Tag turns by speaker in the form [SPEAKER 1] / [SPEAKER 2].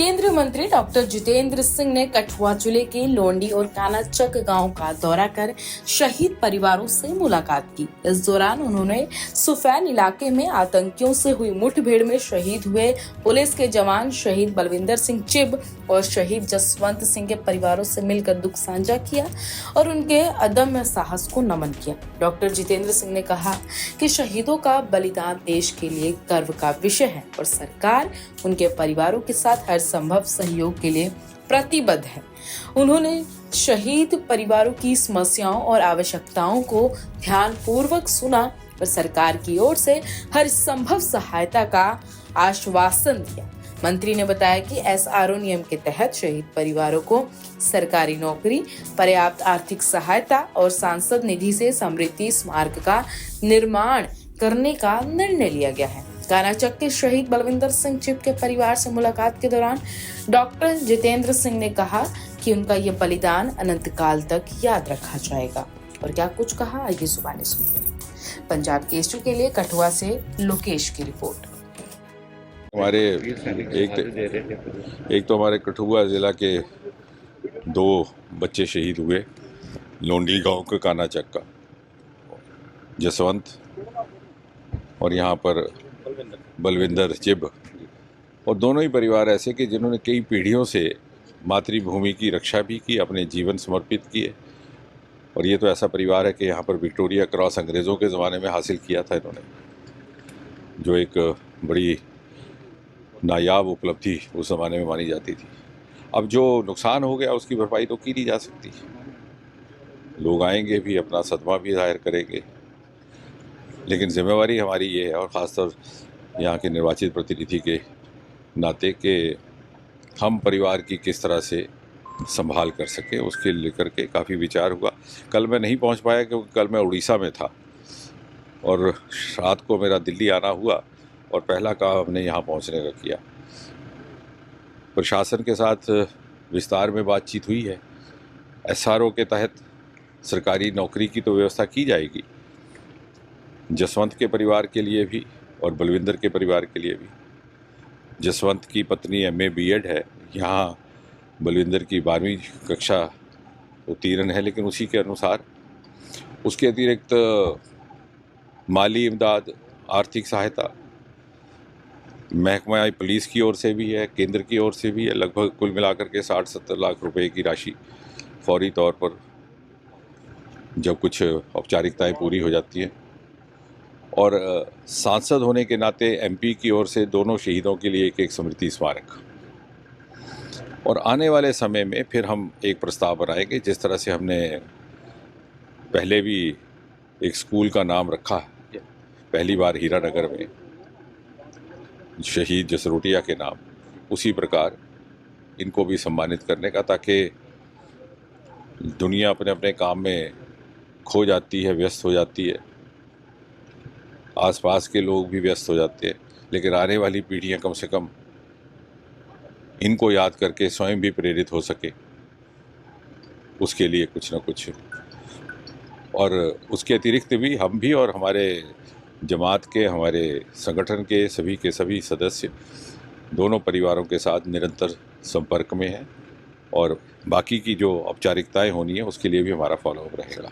[SPEAKER 1] केंद्रीय मंत्री डॉक्टर जितेंद्र सिंह ने कठुआ जिले के लोंडी और कानाचक गांव का दौरा कर शहीद परिवारों से मुलाकात की। इस दौरान उन्होंने सुफैन इलाके में आतंकियों से हुई मुठभेड़ में शहीद हुए पुलिस के जवान शहीद बलविंदर सिंह चिब और शहीद जसवंत सिंह के परिवारों से मिलकर दुख साझा किया और उनके अदम्य साहस को नमन किया। डॉक्टर जितेंद्र सिंह ने कहा कि शहीदों का बलिदान देश के लिए गर्व का विषय है और सरकार उनके परिवारों के साथ हर संभव सहयोग के लिए प्रतिबद्ध है। उन्होंने शहीद परिवारों की समस्याओं और आवश्यकताओं को ध्यानपूर्वक सुना और सरकार की ओर से हर संभव सहायता का आश्वासन दिया। मंत्री ने बताया कि एसआरओ नियम के तहत शहीद परिवारों को सरकारी नौकरी, पर्याप्त आर्थिक सहायता और सांसद निधि से समृद्धि स्मारक का निर्माण करने का निर्णय लिया गया है। कानाचक के शहीद बलविंदर सिंह चिब के परिवार से मुलाकात के दौरान डॉक्टर जितेंद्र सिंह ने कहा कि उनका ये बलिदान अनंत काल तक याद रखा जाएगा। और क्या कुछ कहा, आइए जुबानी सुनते हैं। पंजाब केसरी के लिए कठुआ से लोकेश की रिपोर्ट।
[SPEAKER 2] हमारे एक तो हमारे कठुआ जिला के 2 बच्चे शहीद हुए, लोंडी गांव के कानाचक का जसवंत और यहाँ पर बलविंदर चिब, और दोनों ही परिवार ऐसे कि जिन्होंने कई पीढ़ियों से मातृभूमि की रक्षा भी की, अपने जीवन समर्पित किए। और ये तो ऐसा परिवार है कि यहाँ पर विक्टोरिया क्रॉस अंग्रेज़ों के ज़माने में हासिल किया था इन्होंने, जो एक बड़ी नायाब उपलब्धि उस ज़माने में मानी जाती थी। अब जो नुकसान हो गया उसकी भरपाई तो की नहीं जा सकती। लोग आएंगे भी, अपना सदमा भी जाहिर करेंगे, लेकिन जिम्मेवारी हमारी ये है, और ख़ासतौर यहाँ के निर्वाचित प्रतिनिधि के नाते, कि हम परिवार की किस तरह से संभाल कर सके, उसके लेकर के काफ़ी विचार हुआ। कल मैं नहीं पहुँच पाया क्योंकि कल मैं उड़ीसा में था और रात को मेरा दिल्ली आना हुआ और पहला काम हमने यहाँ पहुँचने का किया। प्रशासन के साथ विस्तार में बातचीत हुई है। एसआरओ के तहत सरकारी नौकरी की तो व्यवस्था की जाएगी, जसवंत के परिवार के लिए भी और बलविंदर के परिवार के लिए भी। जसवंत की पत्नी MA B.Ed है, यहाँ बलविंदर की 12वीं कक्षा उत्तीर्ण है, लेकिन उसी के अनुसार उसके अतिरिक्त माली इमदाद, आर्थिक सहायता महकमा पुलिस की ओर से भी है, केंद्र की ओर से भी है। लगभग कुल मिलाकर के 60-70 लाख रुपए की राशि फौरी तौर पर जब कुछ औपचारिकताएं पूरी हो जाती हैं। और सांसद होने के नाते MP की ओर से दोनों शहीदों के लिए एक स्मृति स्मारक। और आने वाले समय में फिर हम एक प्रस्ताव बनाएंगे, जिस तरह से हमने पहले भी एक स्कूल का नाम रखा है, पहली बार हीरानगर में शहीद जसरोटिया के नाम, उसी प्रकार इनको भी सम्मानित करने का, ताकि दुनिया अपने अपने काम में खो जाती है, व्यस्त हो जाती है, आसपास के लोग भी व्यस्त हो जाते हैं, लेकिन आने वाली पीढ़ियां कम से कम इनको याद करके स्वयं भी प्रेरित हो सके, उसके लिए कुछ ना कुछ। और उसके अतिरिक्त भी हम भी और हमारे जमात के, हमारे संगठन के सभी सदस्य दोनों परिवारों के साथ निरंतर संपर्क में हैं, और बाकी की जो औपचारिकताएं होनी है उसके लिए भी हमारा फॉलोअप रहेगा।